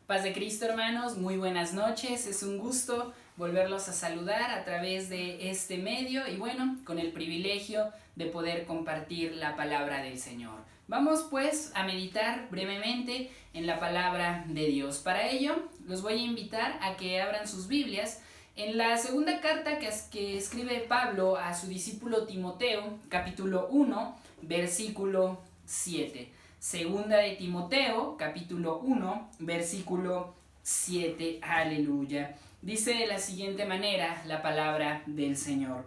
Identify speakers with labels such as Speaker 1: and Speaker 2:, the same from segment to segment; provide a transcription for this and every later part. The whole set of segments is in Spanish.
Speaker 1: Paz de Cristo, hermanos, muy buenas noches. Es un gusto volverlos a saludar a través de este medio y bueno, con el privilegio de poder compartir la palabra del Señor. Vamos pues a meditar brevemente en la palabra de Dios. Para ello, los voy a invitar a que abran sus Biblias en la segunda carta que escribe Pablo a su discípulo Timoteo, capítulo 1, versículo 7. Segunda de Timoteo, capítulo 1, versículo 7. Aleluya. Dice de la siguiente manera la palabra del Señor.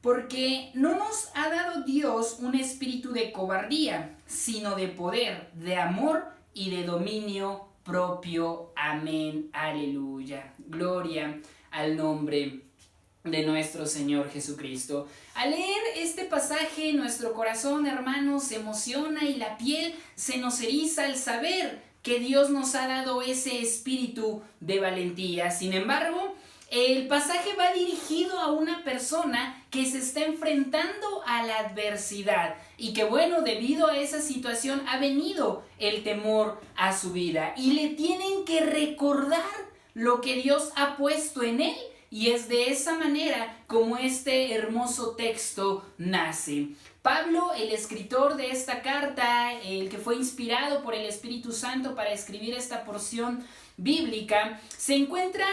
Speaker 1: Porque no nos ha dado Dios un espíritu de cobardía, sino de poder, de amor y de dominio propio. Amén. Aleluya. Gloria al nombre de nuestro Señor Jesucristo. Al leer este pasaje, nuestro corazón, hermanos, se emociona y la piel se nos eriza al saber que Dios nos ha dado ese espíritu de valentía. Sin embargo, el pasaje va dirigido a una persona que se está enfrentando a la adversidad y que bueno, debido a esa situación ha venido el temor a su vida y le tienen que recordar lo que Dios ha puesto en él. Y es de esa manera como este hermoso texto nace. Pablo, el escritor de esta carta, el que fue inspirado por el Espíritu Santo para escribir esta porción bíblica, se encuentra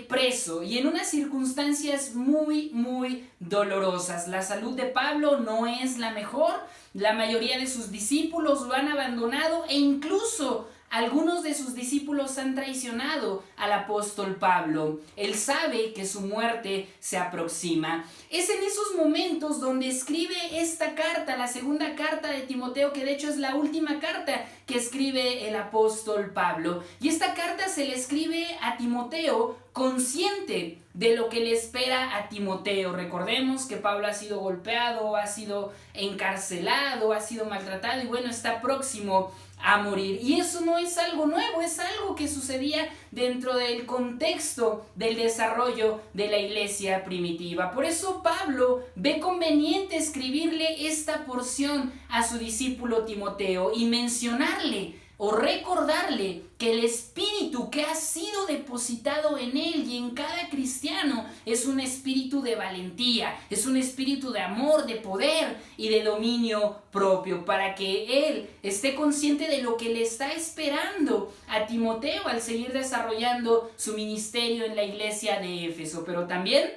Speaker 1: preso y en unas circunstancias muy dolorosas. La salud de Pablo no es la mejor, la mayoría de sus discípulos lo han abandonado e incluso algunos de sus discípulos han traicionado al apóstol Pablo. Él sabe que su muerte se aproxima. Es en esos momentos donde escribe esta carta, la segunda carta de Timoteo, que de hecho es la última carta que escribe el apóstol Pablo. Y esta carta se le escribe a Timoteo consciente de lo que le espera a Timoteo. Recordemos que Pablo ha sido golpeado, ha sido encarcelado, ha sido maltratado y bueno, está próximo a morir. Y eso no es algo nuevo, es algo que sucedía dentro del contexto del desarrollo de la iglesia primitiva. Por eso Pablo ve conveniente escribirle esta porción a su discípulo Timoteo y mencionarle o recordarle que el espíritu que ha sido depositado en él y en cada cristiano es un espíritu de valentía, es un espíritu de amor, de poder y de dominio propio, para que él esté consciente de lo que le está esperando a Timoteo al seguir desarrollando su ministerio en la iglesia de Éfeso, pero también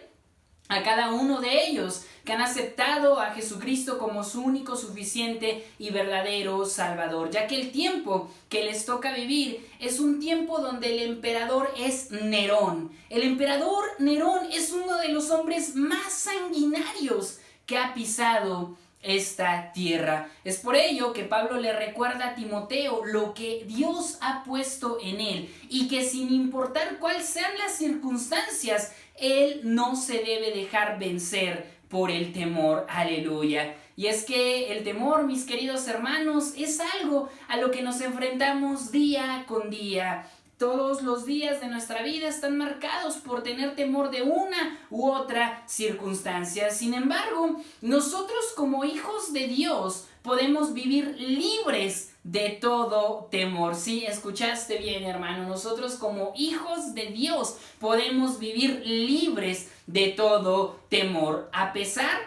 Speaker 1: a cada uno de ellos que han aceptado a Jesucristo como su único, suficiente y verdadero Salvador, ya que el tiempo que les toca vivir es un tiempo donde el emperador es Nerón. El emperador Nerón es uno de los hombres más sanguinarios que ha pisado esta tierra. Es por ello que Pablo le recuerda a Timoteo lo que Dios ha puesto en él y que sin importar cuáles sean las circunstancias, él no se debe dejar vencer por el temor. Aleluya. Y es que el temor, mis queridos hermanos, es algo a lo que nos enfrentamos día con día. Todos los días de nuestra vida están marcados por tener temor de una u otra circunstancia. Sin embargo, nosotros como hijos de Dios podemos vivir libres de todo temor. Sí, escuchaste bien, hermano. Nosotros como hijos de Dios podemos vivir libres de todo temor, a pesar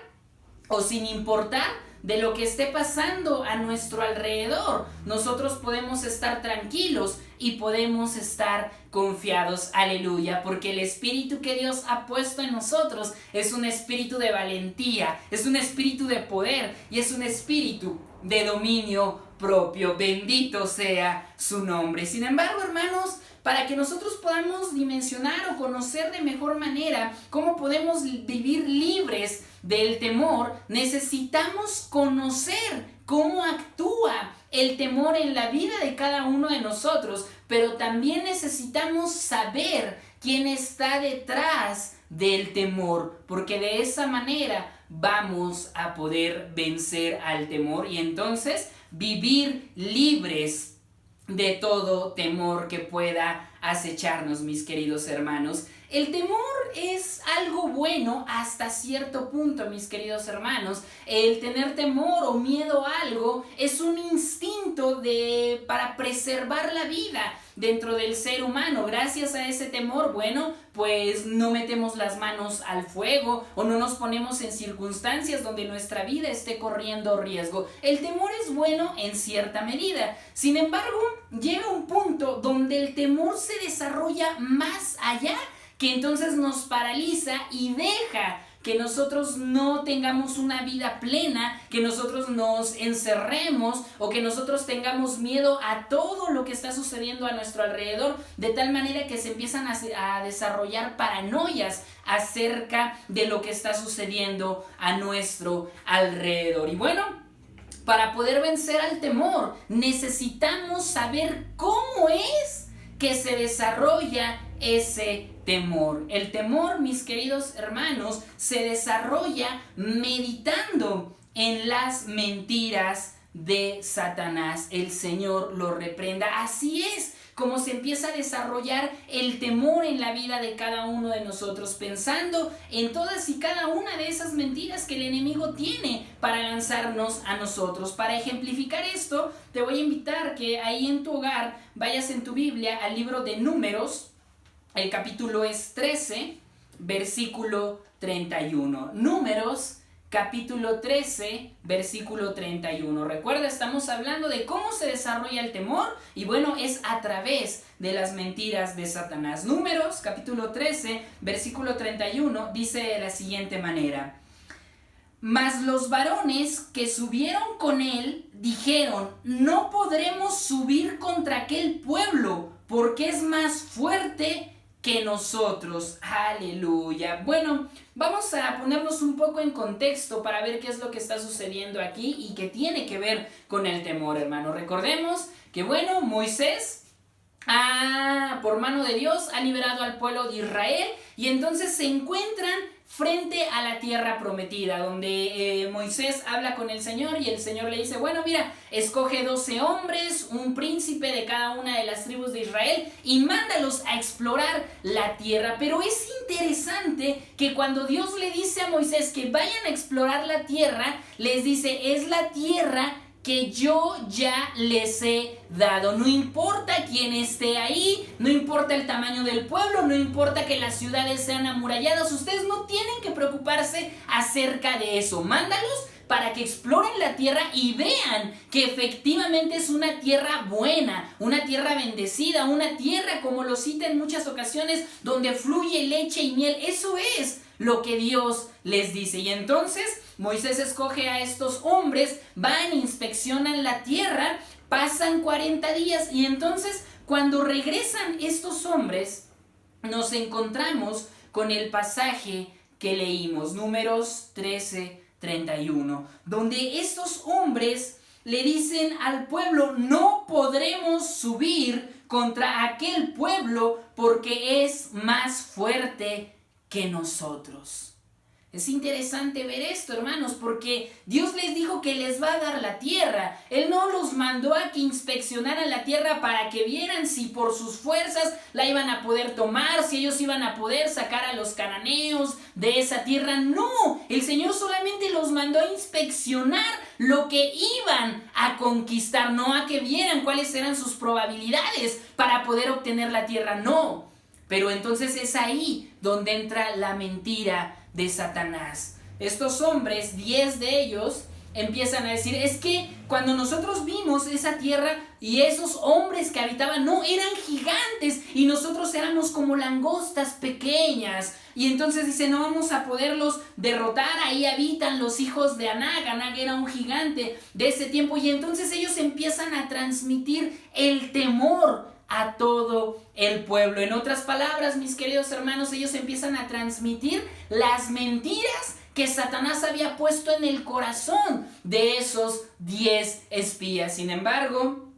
Speaker 1: o sin importar de lo que esté pasando a nuestro alrededor. Nosotros podemos estar tranquilos y podemos estar confiados, aleluya, porque el espíritu que Dios ha puesto en nosotros es un espíritu de valentía, es un espíritu de poder y es un espíritu de dominio propio. Bendito sea su nombre. Sin embargo, hermanos, para que nosotros podamos dimensionar o conocer de mejor manera cómo podemos vivir libres del temor, necesitamos conocer cómo actúa el temor en la vida de cada uno de nosotros, pero también necesitamos saber quién está detrás del temor, porque de esa manera vamos a poder vencer al temor y entonces vivir libres de todo temor que pueda acecharnos, mis queridos hermanos. El temor es algo bueno hasta cierto punto, mis queridos hermanos. El tener temor o miedo a algo es un instinto para preservar la vida dentro del ser humano. Gracias a ese temor, bueno, pues no metemos las manos al fuego o no nos ponemos en circunstancias donde nuestra vida esté corriendo riesgo. El temor es bueno en cierta medida. Sin embargo, llega un punto donde el temor se desarrolla más allá, que entonces nos paraliza y deja que nosotros no tengamos una vida plena, que nosotros nos encerremos o que nosotros tengamos miedo a todo lo que está sucediendo a nuestro alrededor, de tal manera que se empiezan a desarrollar paranoias acerca de lo que está sucediendo a nuestro alrededor. Y bueno, para poder vencer al temor necesitamos saber cómo es que se desarrolla ese temor. El temor, mis queridos hermanos, se desarrolla meditando en las mentiras de Satanás. El Señor lo reprenda. Así es como se empieza a desarrollar el temor en la vida de cada uno de nosotros, pensando en todas y cada una de esas mentiras que el enemigo tiene para lanzarnos a nosotros. Para ejemplificar esto, te voy a invitar que ahí en tu hogar vayas en tu Biblia al libro de Números. El capítulo es 13, versículo 31. Números, capítulo 13, versículo 31. Recuerda, estamos hablando de cómo se desarrolla el temor y bueno, es a través de las mentiras de Satanás. Números, capítulo 13, versículo 31, dice de la siguiente manera: Mas los varones que subieron con él dijeron: no podremos subir contra aquel pueblo, porque es más fuerte que nosotros. Aleluya. Bueno, vamos a ponernos un poco en contexto para ver qué es lo que está sucediendo aquí y que tiene que ver con el temor, hermano. Recordemos que, bueno, Moisés, por mano de Dios, ha liberado al pueblo de Israel y entonces se encuentran frente a la tierra prometida, donde Moisés habla con el Señor y el Señor le dice: bueno, mira, escoge 12 hombres, un príncipe de cada una de las tribus de Israel y mándalos a explorar la tierra. Pero es interesante que cuando Dios le dice a Moisés que vayan a explorar la tierra, les dice: es la tierra que yo ya les he dado. No importa quién esté ahí, no importa el tamaño del pueblo, no importa que las ciudades sean amuralladas, ustedes no tienen que preocuparse acerca de eso. Mándalos para que exploren la tierra y vean que efectivamente es una tierra buena, una tierra bendecida, una tierra, como lo cita en muchas ocasiones, donde fluye leche y miel. Eso es lo que Dios les dice. Y entonces Moisés escoge a estos hombres, van, inspeccionan la tierra, pasan 40 días y entonces cuando regresan estos hombres nos encontramos con el pasaje que leímos, Números 13:31, donde estos hombres le dicen al pueblo: no podremos subir contra aquel pueblo porque es más fuerte que nosotros. Es interesante ver esto, hermanos, porque Dios les dijo que les va a dar la tierra. Él no los mandó a que inspeccionaran la tierra para que vieran si por sus fuerzas la iban a poder tomar, si ellos iban a poder sacar a los cananeos de esa tierra. No, el Señor solamente los mandó a inspeccionar lo que iban a conquistar, no a que vieran cuáles eran sus probabilidades para poder obtener la tierra, no. Pero entonces es ahí donde entra la mentira de Satanás. Estos hombres, 10 de ellos, empiezan a decir: es que cuando nosotros vimos esa tierra y esos hombres que habitaban, no, eran gigantes y nosotros éramos como langostas pequeñas. Y entonces dice: no vamos a poderlos derrotar, ahí habitan los hijos de Anak. Anak era un gigante de ese tiempo. Y entonces ellos empiezan a transmitir el temor a todo el pueblo. En otras palabras, mis queridos hermanos, ellos empiezan a transmitir las mentiras que Satanás había puesto en el corazón de esos 10 espías. Sin embargo,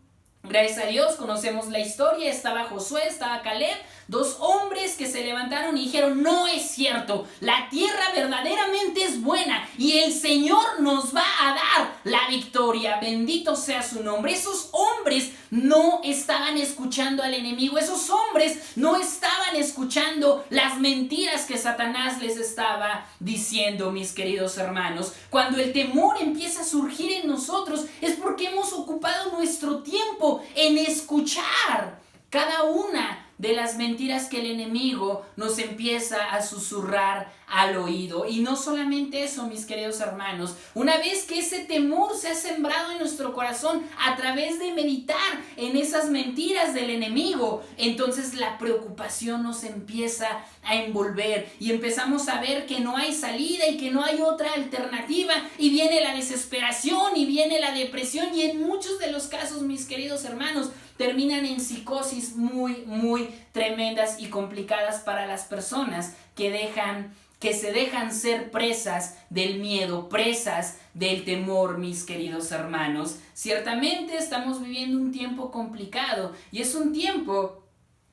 Speaker 1: Gracias a Dios conocemos la historia, estaba Josué, estaba Caleb, dos hombres que se levantaron y dijeron: no es cierto, la tierra verdaderamente es buena y el Señor nos va a dar la victoria, bendito sea su nombre. Esos hombres no estaban escuchando al enemigo, esos hombres no estaban escuchando las mentiras que Satanás les estaba diciendo, mis queridos hermanos. Cuando el temor empieza a surgir en nosotros es porque hemos ocupado nuestro tiempo en escuchar cada una de las mentiras que el enemigo nos empieza a susurrar al oído. Y no solamente eso, mis queridos hermanos, una vez que ese temor se ha sembrado en nuestro corazón a través de meditar en esas mentiras del enemigo, entonces la preocupación nos empieza a envolver y empezamos a ver que no hay salida y que no hay otra alternativa, y viene la desesperación y viene la depresión, y en muchos de los casos, mis queridos hermanos, terminan en psicosis muy tremendas y complicadas para las personas que se dejan ser presas del miedo, presas del temor, mis queridos hermanos. Ciertamente estamos viviendo un tiempo complicado, y es un tiempo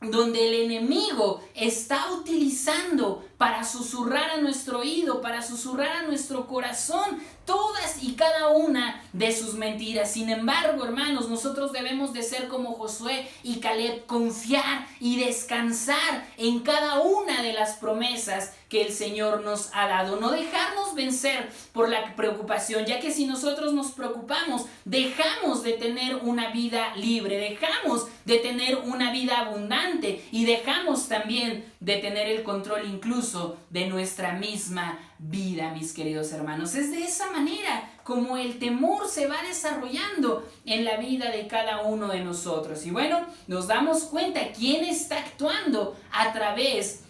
Speaker 1: donde el enemigo está utilizando para susurrar a nuestro oído, para susurrar a nuestro corazón todas y cada una de sus mentiras. Sin embargo, hermanos, nosotros debemos de ser como Josué y Caleb, confiar y descansar en cada una de las promesas que el Señor nos ha dado. No dejarnos vencer por la preocupación, ya que si nosotros nos preocupamos, dejamos de tener una vida libre, dejamos de tener una vida abundante y dejamos también de tener el control incluso de nuestra misma vida, mis queridos hermanos. Es de esa manera como el temor se va desarrollando en la vida de cada uno de nosotros. Y bueno, nos damos cuenta quién está actuando a través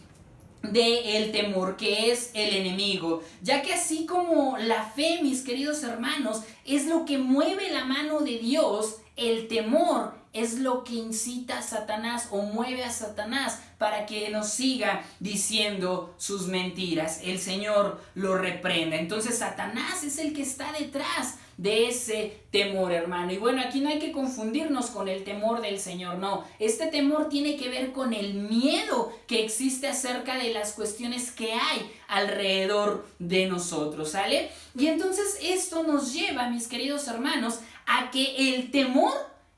Speaker 1: del temor, que es el enemigo, ya que así como la fe, mis queridos hermanos, es lo que mueve la mano de Dios, el temor es lo que incita a Satanás o mueve a Satanás para que nos siga diciendo sus mentiras. El Señor lo reprenda. Entonces Satanás es el que está detrás de ese temor, hermano. Y bueno, aquí no hay que confundirnos con el temor del Señor, no. Este temor tiene que ver con el miedo que existe acerca de las cuestiones que hay alrededor de nosotros, ¿sale? Y entonces esto nos lleva, mis queridos hermanos, a que el temor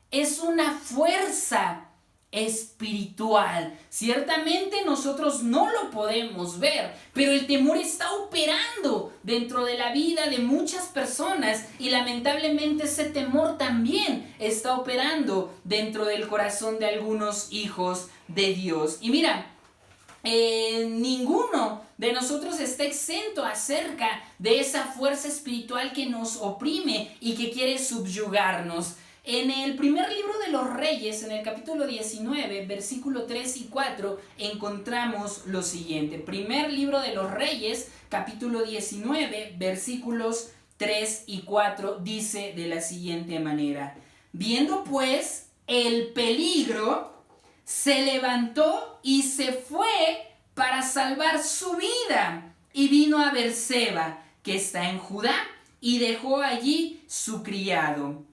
Speaker 1: es una fuerza espiritual. Ciertamente nosotros no lo podemos ver, pero el temor está operando dentro de la vida de muchas personas, y lamentablemente ese temor también está operando dentro del corazón de algunos hijos de Dios. Y mira, ninguno de nosotros está exento acerca de esa fuerza espiritual que nos oprime y que quiere subyugarnos. En el primer libro de los Reyes, en el capítulo 19, versículo 3 y 4, encontramos lo siguiente. Primer libro de los Reyes, capítulo 19, versículos 3 y 4, dice de la siguiente manera: viendo pues el peligro, se levantó y se fue para salvar su vida, y vino a Berseba, que está en Judá, y dejó allí su criado.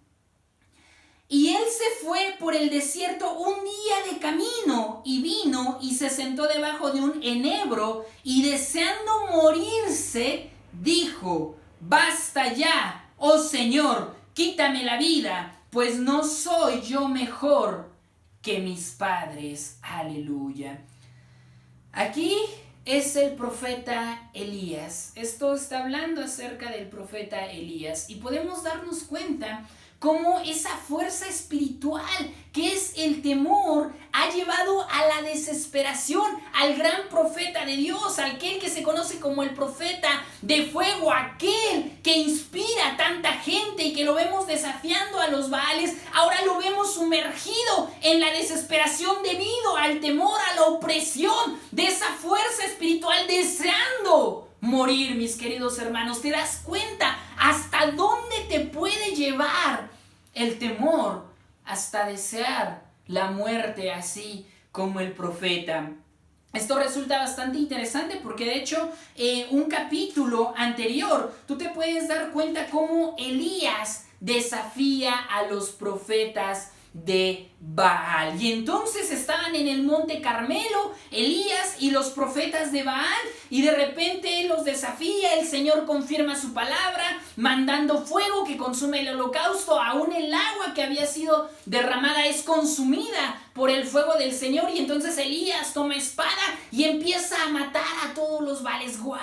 Speaker 1: Y él se fue por el desierto un día de camino, y vino y se sentó debajo de un enebro, y deseando morirse, dijo: basta ya, oh Señor, quítame la vida, pues no soy yo mejor que mis padres. Aleluya. Aquí es el profeta Elías. Esto está hablando acerca del profeta Elías, y podemos darnos cuenta cómo esa fuerza espiritual que es el temor ha llevado a la desesperación al gran profeta de Dios, aquel que se conoce como el profeta de fuego, aquel que inspira a tanta gente y que lo vemos desafiando a los Baales. Ahora lo vemos sumergido en la desesperación debido al temor, a la opresión de esa fuerza espiritual, deseando morir, mis queridos hermanos. ¿Te das cuenta hasta dónde te puede llevar el temor? Hasta desear la muerte, así como el profeta. Esto resulta bastante interesante porque de hecho un capítulo anterior tú te puedes dar cuenta cómo Elías desafía a los profetas de Baal. Y entonces estaban en el monte Carmelo, Elías y los profetas de Baal, y de repente él los desafía, el Señor confirma su palabra, mandando fuego que consume el holocausto, aún el agua que había sido derramada es consumida por el fuego del Señor, y entonces Elías toma espada y empieza a matar a todos los Baales. ¡Wow!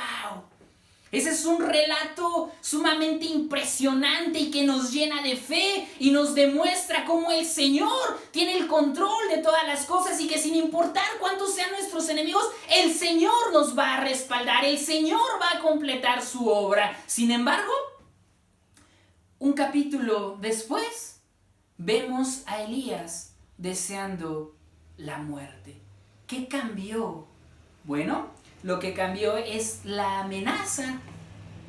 Speaker 1: Ese es un relato sumamente impresionante y que nos llena de fe y nos demuestra cómo el Señor tiene el control de todas las cosas y que sin importar cuántos sean nuestros enemigos, el Señor nos va a respaldar, el Señor va a completar su obra. Sin embargo, un capítulo después, vemos a Elías deseando la muerte. ¿Qué cambió? Bueno, lo que cambió es la amenaza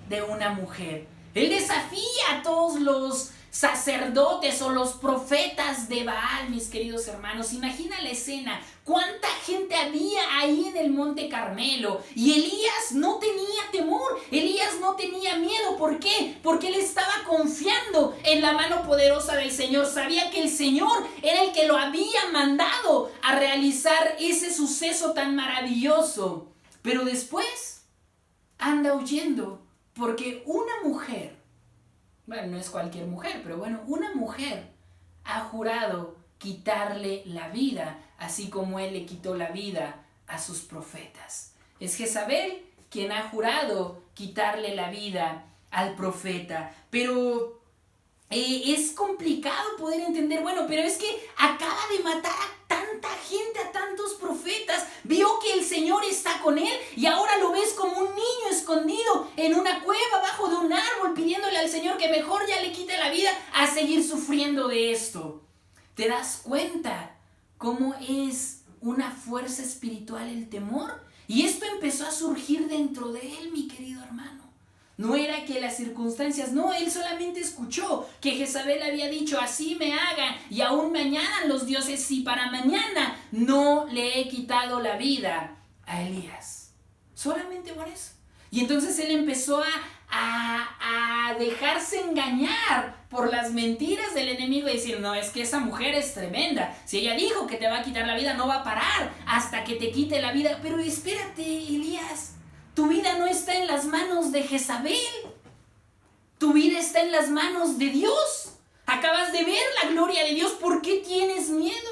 Speaker 1: de una mujer. Él desafía a todos los sacerdotes o los profetas de Baal, mis queridos hermanos. Imagina la escena, cuánta gente había ahí en el monte Carmelo. Y Elías no tenía temor, Elías no tenía miedo. ¿Por qué? Porque él estaba confiando en la mano poderosa del Señor. Sabía que el Señor era el que lo había mandado a realizar ese suceso tan maravilloso. Pero después anda huyendo porque una mujer, bueno, no es cualquier mujer, pero bueno, una mujer ha jurado quitarle la vida, así como él le quitó la vida a sus profetas. Es Jezabel quien ha jurado quitarle la vida al profeta, pero es complicado poder entender, bueno, pero es que acaba de matar a tanta gente, a tantos profetas, vio que el Señor está con él y ahora lo ves como un niño escondido en una cueva bajo de un árbol pidiéndole al Señor que mejor ya le quite la vida a seguir sufriendo de esto. ¿Te das cuenta cómo es una fuerza espiritual el temor? Y esto empezó a surgir dentro de él, mi querido hermano. No era que las circunstancias, no, él solamente escuchó que Jezabel había dicho, así me hagan y aún me añadan los dioses si para mañana no le he quitado la vida a Elías. Solamente por eso. Y entonces él empezó a dejarse engañar por las mentiras del enemigo y decir, no, es que esa mujer es tremenda. Si ella dijo que te va a quitar la vida, no va a parar hasta que te quite la vida. Pero espérate, Elías. Tu vida no está en las manos de Jezabel. Tu vida está en las manos de Dios. Acabas de ver la gloria de Dios. ¿Por qué tienes miedo?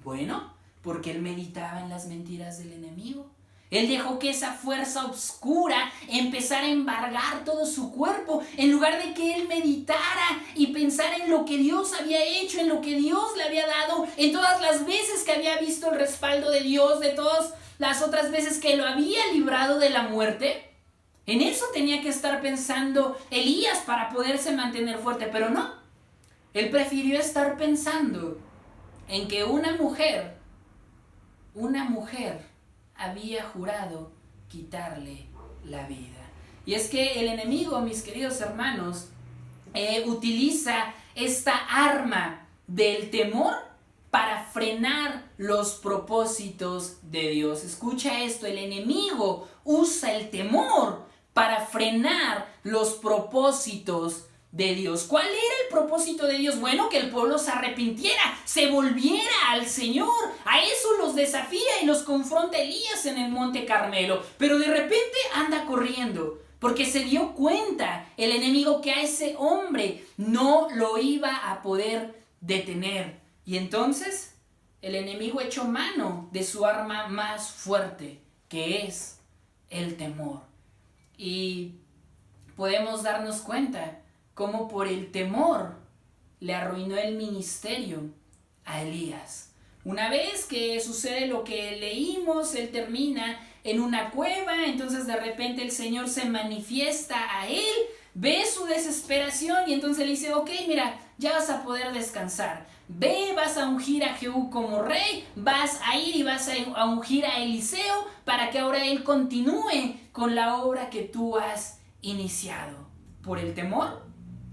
Speaker 1: Bueno, porque él meditaba en las mentiras del enemigo. Él dejó que esa fuerza oscura empezara a embargar todo su cuerpo. En lugar de que él meditara y pensara en lo que Dios había hecho, en lo que Dios le había dado, en todas las veces que había visto el respaldo de Dios, de todas las otras veces que lo había librado de la muerte. En eso tenía que estar pensando Elías para poderse mantener fuerte, pero no. Él prefirió estar pensando en que una mujer había jurado quitarle la vida. Y es que el enemigo, mis queridos hermanos, utiliza esta arma del temor para frenar los propósitos de Dios. Escucha esto, el enemigo usa el temor para frenar los propósitos de Dios. ¿Cuál era el propósito de Dios? Bueno, que el pueblo se arrepintiera, se volviera al Señor. A eso los desafía y los confronta Elías en el monte Carmelo. Pero de repente anda corriendo, porque se dio cuenta el enemigo que a ese hombre no lo iba a poder detener. Y entonces el enemigo echó mano de su arma más fuerte, que es el temor. Y podemos darnos cuenta cómo por el temor le arruinó el ministerio a Elías. Una vez que sucede lo que leímos, él termina en una cueva, entonces de repente el Señor se manifiesta a él, ve su desesperación y entonces le dice, ok, mira, ya vas a poder descansar. Ve, vas a ungir a Jehú como rey, vas a ir y vas a ungir a Eliseo para que ahora él continúe con la obra que tú has iniciado. Por el temor,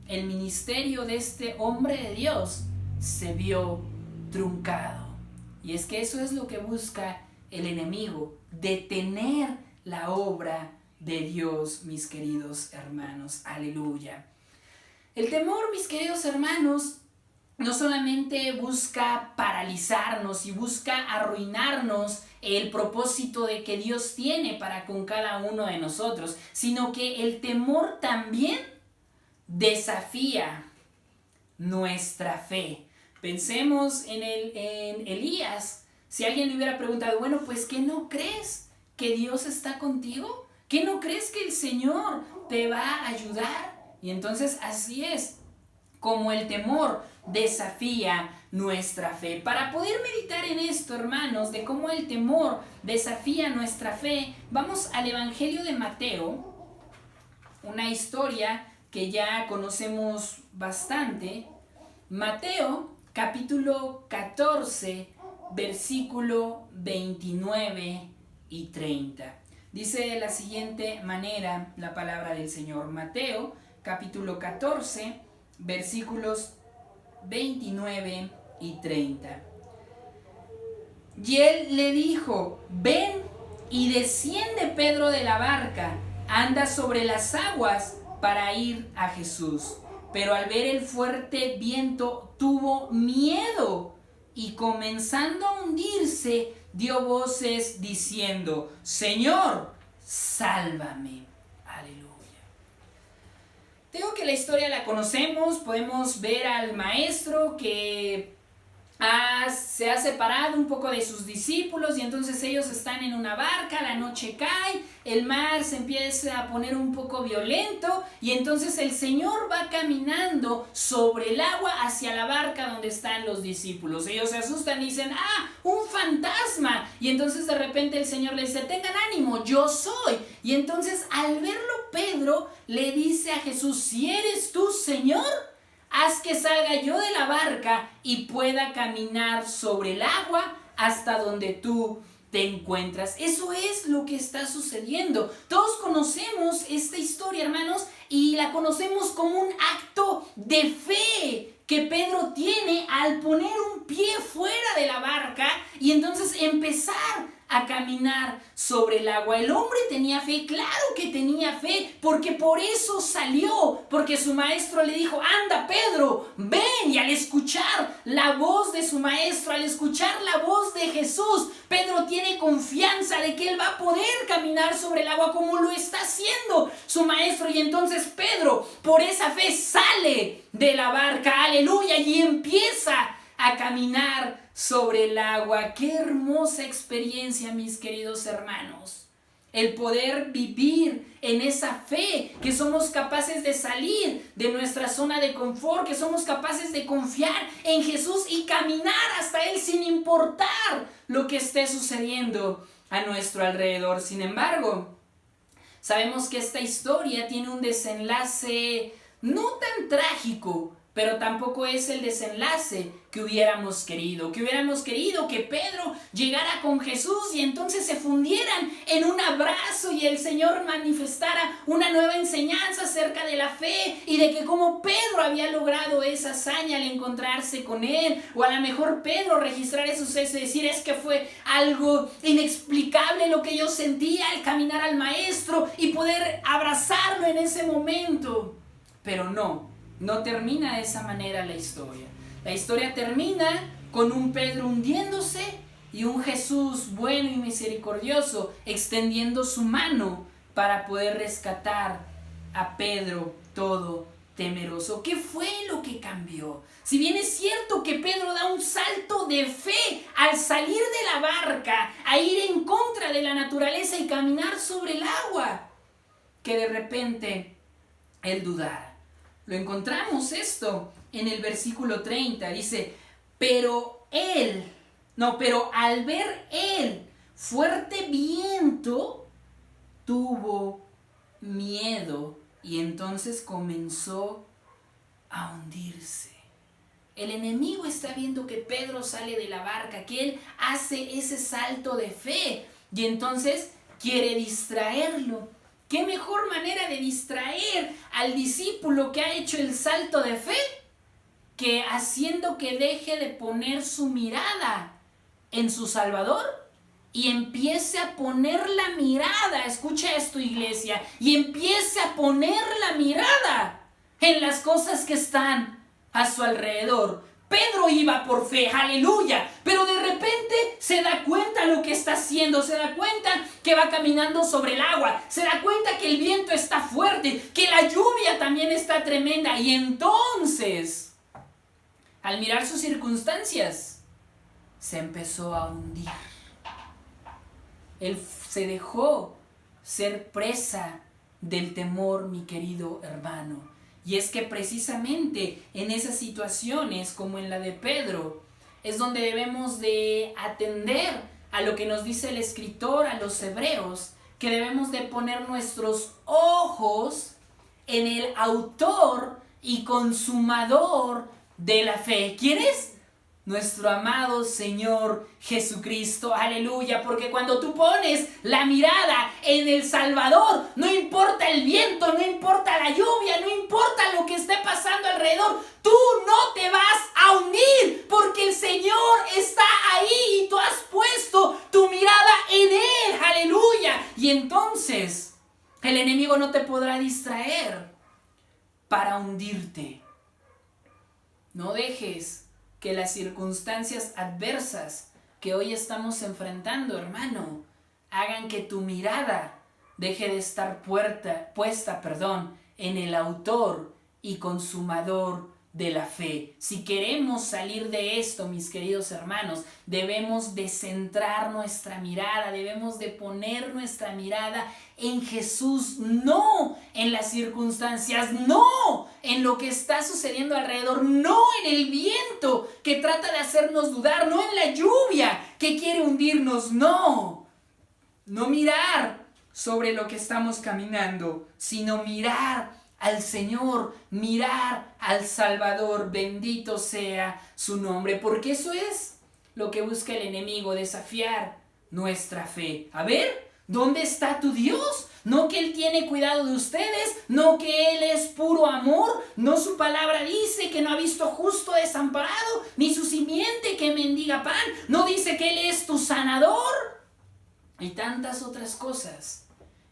Speaker 1: el ministerio de este hombre de Dios se vio truncado. Y es que eso es lo que busca el enemigo, detener la obra de Dios, mis queridos hermanos. Aleluya. El temor, mis queridos hermanos, no solamente busca paralizarnos y busca arruinarnos el propósito de que Dios tiene para con cada uno de nosotros, sino que el temor también desafía nuestra fe. Pensemos en Elías. Si alguien le hubiera preguntado, bueno, pues ¿qué no crees que Dios está contigo? ¿Qué no crees que el Señor te va a ayudar? Y entonces así es como el temor desafía nuestra fe. Para poder meditar en esto, hermanos, de cómo el temor desafía nuestra fe, vamos al Evangelio de Mateo, una historia que ya conocemos bastante. Mateo, capítulo 14, versículo 29 y 30. Dice de la siguiente manera la palabra del Señor. Mateo, capítulo 14, versículos 29 y 30. Y él le dijo, ven, y desciende Pedro de la barca, anda sobre las aguas para ir a Jesús. Pero al ver el fuerte viento tuvo miedo y comenzando a hundirse dio voces diciendo, Señor, sálvame. Aleluya. Digo que la historia la conocemos, podemos ver al maestro que se ha separado un poco de sus discípulos y entonces ellos están en una barca, la noche cae, el mar se empieza a poner un poco violento y entonces el Señor va caminando sobre el agua hacia la barca donde están los discípulos. Ellos se asustan y dicen, un fantasma, y entonces de repente el Señor les dice, tengan ánimo, yo soy. Y entonces al verlo Pedro le dice a Jesús, si eres tú, Señor, haz que salga yo de la barca y pueda caminar sobre el agua hasta donde tú te encuentras. Eso es lo que está sucediendo. Todos conocemos esta historia, hermanos, y la conocemos como un acto de fe que Pedro tiene al poner un pie fuera de la barca y entonces empezar a caminar sobre el agua. El hombre tenía fe, claro que tenía fe, porque por eso salió, porque su maestro le dijo, anda Pedro, ven. Y al escuchar la voz de su maestro, al escuchar la voz de Jesús, Pedro tiene confianza de que él va a poder caminar sobre el agua como lo está haciendo su maestro. Y entonces Pedro, por esa fe, sale de la barca, aleluya, y empieza a caminar sobre el agua. Qué hermosa experiencia, mis queridos hermanos, el poder vivir en esa fe, que somos capaces de salir de nuestra zona de confort, que somos capaces de confiar en Jesús y caminar hasta Él sin importar lo que esté sucediendo a nuestro alrededor. Sin embargo, sabemos que esta historia tiene un desenlace no tan trágico, pero tampoco es el desenlace que hubiéramos querido. Que hubiéramos querido que Pedro llegara con Jesús y entonces se fundieran en un abrazo y el Señor manifestara una nueva enseñanza acerca de la fe y de que como Pedro había logrado esa hazaña al encontrarse con Él, o a lo mejor Pedro registrar esos suceso y decir, es que fue algo inexplicable lo que yo sentía al caminar al Maestro y poder abrazarlo en ese momento. Pero no termina de esa manera la historia. La historia termina con un Pedro hundiéndose y un Jesús bueno y misericordioso extendiendo su mano para poder rescatar a Pedro todo temeroso. ¿Qué fue lo que cambió? Si bien es cierto que Pedro da un salto de fe al salir de la barca, a ir en contra de la naturaleza y caminar sobre el agua, que de repente él dudara. Lo encontramos esto en el versículo 30. Dice, pero al ver él fuerte viento, tuvo miedo y entonces comenzó a hundirse. El enemigo está viendo que Pedro sale de la barca, que él hace ese salto de fe y entonces quiere distraerlo. ¿Qué mejor manera de distraer al discípulo que ha hecho el salto de fe que haciendo que deje de poner su mirada en su Salvador y empiece a poner la mirada, escucha esto, iglesia, y empiece a poner la mirada en las cosas que están a su alrededor? Pedro iba por fe, aleluya, pero de repente se da cuenta lo que está haciendo, se da cuenta que va caminando sobre el agua, se da cuenta que el viento está fuerte, que la lluvia también está tremenda, y entonces, al mirar sus circunstancias, se empezó a hundir. Él se dejó ser presa del temor, mi querido hermano. Y es que precisamente en esas situaciones, como en la de Pedro, es donde debemos de atender a lo que nos dice el escritor a los hebreos, que debemos de poner nuestros ojos en el autor y consumador de la fe. ¿Quién es? Nuestro amado Señor Jesucristo, aleluya, porque cuando tú pones la mirada en el Salvador, no importa el viento, no importa la lluvia, no importa lo que esté pasando alrededor, tú no te vas a hundir, porque el Señor está ahí y tú has puesto tu mirada en Él, aleluya, y entonces el enemigo no te podrá distraer para hundirte. No dejes que las circunstancias adversas que hoy estamos enfrentando, hermano, hagan que tu mirada deje de estar puesta en el autor y consumador de la fe. Si queremos salir de esto, mis queridos hermanos, debemos de centrar nuestra mirada, debemos de poner nuestra mirada en Jesús, no en las circunstancias, no en lo que está sucediendo alrededor, no en el viento que trata de hacernos dudar, no en la lluvia que quiere hundirnos, no mirar sobre lo que estamos caminando, sino mirar al Señor, mirar al Salvador, bendito sea su nombre, porque eso es lo que busca el enemigo, desafiar nuestra fe. A ver, ¿dónde está tu Dios? No que Él tiene cuidado de ustedes, no que Él es puro amor, no su palabra dice que no ha visto justo desamparado, ni su simiente que mendiga pan, no dice que Él es tu sanador, y tantas otras cosas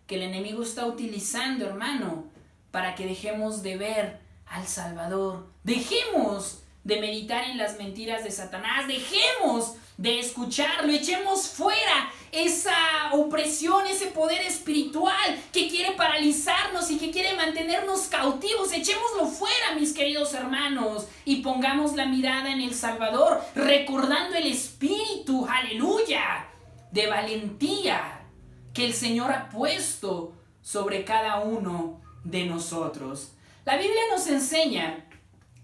Speaker 1: que el enemigo está utilizando, hermano, para que dejemos de ver al Salvador, dejemos de meditar en las mentiras de Satanás, dejemos de escucharlo, echemos fuera esa opresión, ese poder espiritual que quiere paralizarnos y que quiere mantenernos cautivos, echémoslo fuera, mis queridos hermanos, y pongamos la mirada en el Salvador, recordando el espíritu, aleluya, de valentía que el Señor ha puesto sobre cada uno de nosotros. La Biblia nos enseña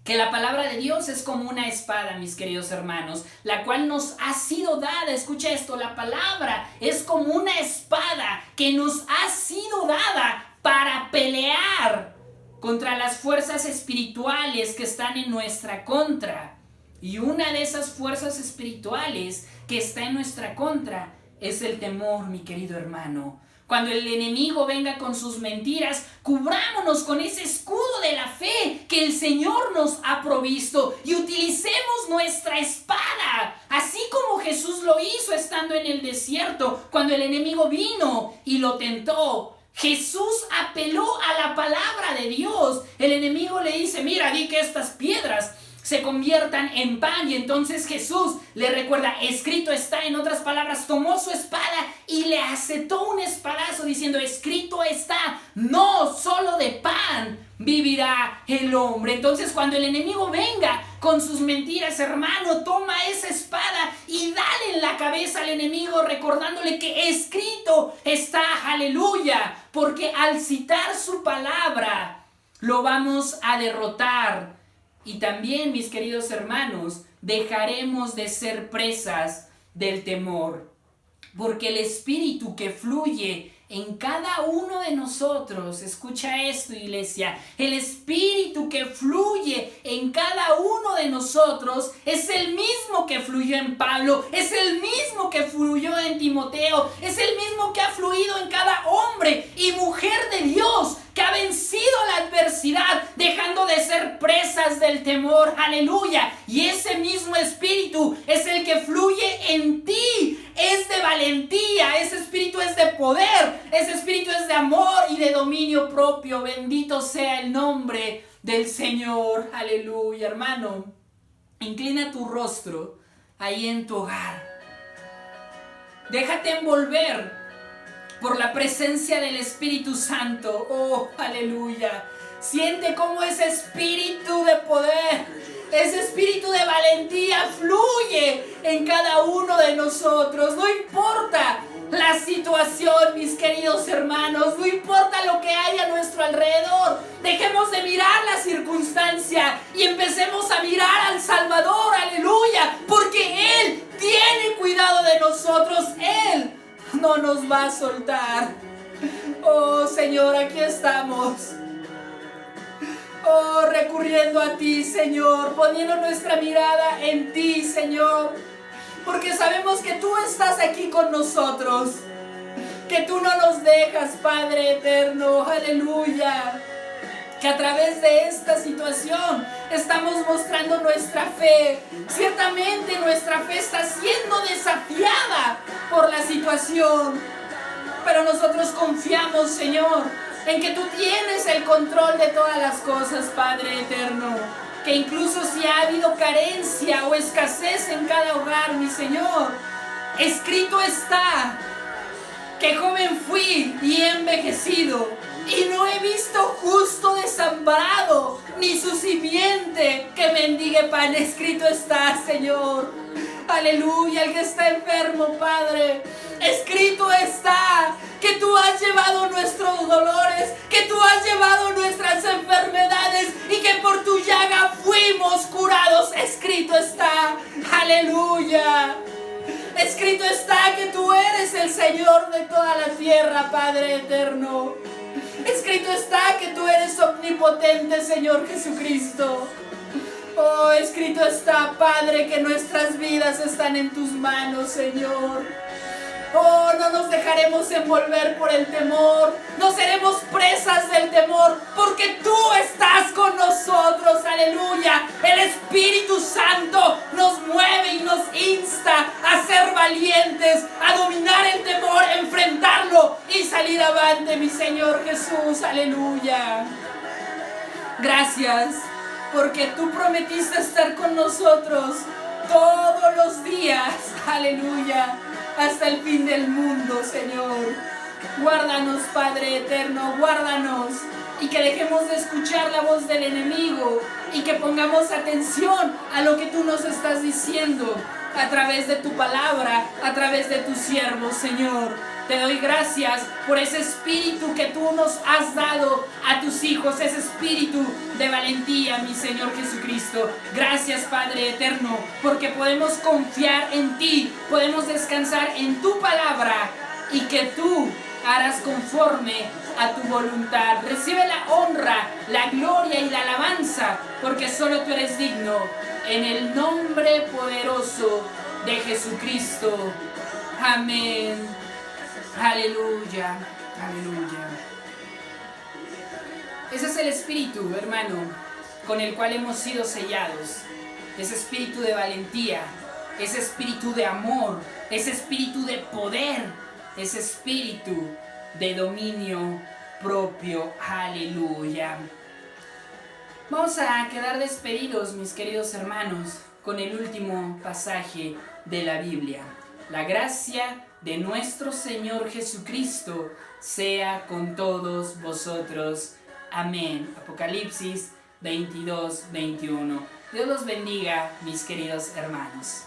Speaker 1: que la palabra de Dios es como una espada, mis queridos hermanos, la cual nos ha sido dada. Escucha esto, la palabra es como una espada que nos ha sido dada para pelear contra las fuerzas espirituales que están en nuestra contra. Y una de esas fuerzas espirituales que está en nuestra contra es el temor, mi querido hermano. Cuando el enemigo venga con sus mentiras, cubrámonos con ese escudo de la fe que el Señor nos ha provisto y utilicemos nuestra espada, así como Jesús lo hizo estando en el desierto, cuando el enemigo vino y lo tentó. Jesús apeló a la palabra de Dios. El enemigo le dice, mira, di que estas piedras se conviertan en pan, y entonces Jesús le recuerda, escrito está, en otras palabras, tomó su espada y le asestó un espadazo diciendo, escrito está, no solo de pan vivirá el hombre. Entonces cuando el enemigo venga con sus mentiras, hermano, toma esa espada y dale en la cabeza al enemigo, recordándole que escrito está, aleluya, porque al citar su palabra lo vamos a derrotar. Y también, mis queridos hermanos, dejaremos de ser presas del temor, porque el espíritu que fluye en cada uno de nosotros, escucha esto, iglesia, el espíritu que fluye en cada uno de nosotros es el mismo que fluyó en Pablo, es el mismo que fluyó en Timoteo, es el mismo que ha fluido en cada hombre y mujer de Dios que ha vencido la adversidad, dejando de ser presas del temor, aleluya. Y ese mismo espíritu es el que fluye en ti, es de valentía, ese espíritu es de poder, ese espíritu es de amor y de dominio propio. Bendito sea el nombre del Señor, aleluya, hermano. Inclina tu rostro ahí en tu hogar. Déjate envolver por la presencia del Espíritu Santo. Oh, aleluya. Siente cómo ese espíritu de poder, ese espíritu de valentía fluye en cada uno de nosotros. No importa la situación, mis queridos hermanos, no importa lo que hay a nuestro alrededor. Dejemos de mirar la circunstancia y empecemos a mirar al Salvador, aleluya, porque Él tiene cuidado de nosotros. Él no nos va a soltar. Oh Señor, aquí estamos. Oh, recurriendo a ti, Señor, poniendo nuestra mirada en ti, Señor, porque sabemos que tú estás aquí con nosotros, que tú no nos dejas, Padre eterno, aleluya, que a través de esta situación estamos mostrando nuestra fe. Ciertamente nuestra fe está siendo desafiada por la situación, pero nosotros confiamos, Señor, en que tú tienes el control de todas las cosas, Padre eterno. Que incluso si ha habido carencia o escasez en cada hogar, mi Señor, escrito está que joven fui y he envejecido, y no he visto justo desamparado, ni su simiente que mendigue pan. Escrito está, Señor. Aleluya, el que está enfermo, Padre, escrito está que tú has llevado nuestros dolores, que tú has llevado nuestras enfermedades y que por tu llaga fuimos curados. Escrito está, aleluya. Escrito está que tú eres el Señor de toda la tierra, Padre eterno. Escrito está que tú eres omnipotente, Señor Jesucristo. Oh, escrito está, Padre, que nuestras vidas están en tus manos, Señor. Oh, no nos dejaremos envolver por el temor, no seremos presas del temor, porque tú estás con nosotros, aleluya. El Espíritu Santo nos mueve y nos insta a ser valientes, a dominar el temor, enfrentarlo y salir avante, mi Señor Jesús, aleluya. Gracias, porque tú prometiste estar con nosotros todos los días, aleluya, hasta el fin del mundo, Señor. Guárdanos, Padre eterno, guárdanos, y que dejemos de escuchar la voz del enemigo y que pongamos atención a lo que tú nos estás diciendo a través de tu palabra, a través de tus siervos, Señor. Te doy gracias por ese espíritu que tú nos has dado a tus hijos, ese espíritu de valentía, mi Señor Jesucristo. Gracias, Padre eterno, porque podemos confiar en ti, podemos descansar en tu palabra y que tú harás conforme a tu voluntad. Recibe la honra, la gloria y la alabanza, porque solo tú eres digno. En el nombre poderoso de Jesucristo. Amén. Aleluya, aleluya. Ese es el espíritu, hermano, con el cual hemos sido sellados. Ese espíritu de valentía, ese espíritu de amor, ese espíritu de poder, ese espíritu de dominio propio. Aleluya. Vamos a quedar despedidos, mis queridos hermanos, con el último pasaje de la Biblia. La gracia de nuestro Señor Jesucristo sea con todos vosotros. Amén. Apocalipsis 22, 21. Dios los bendiga, mis queridos hermanos.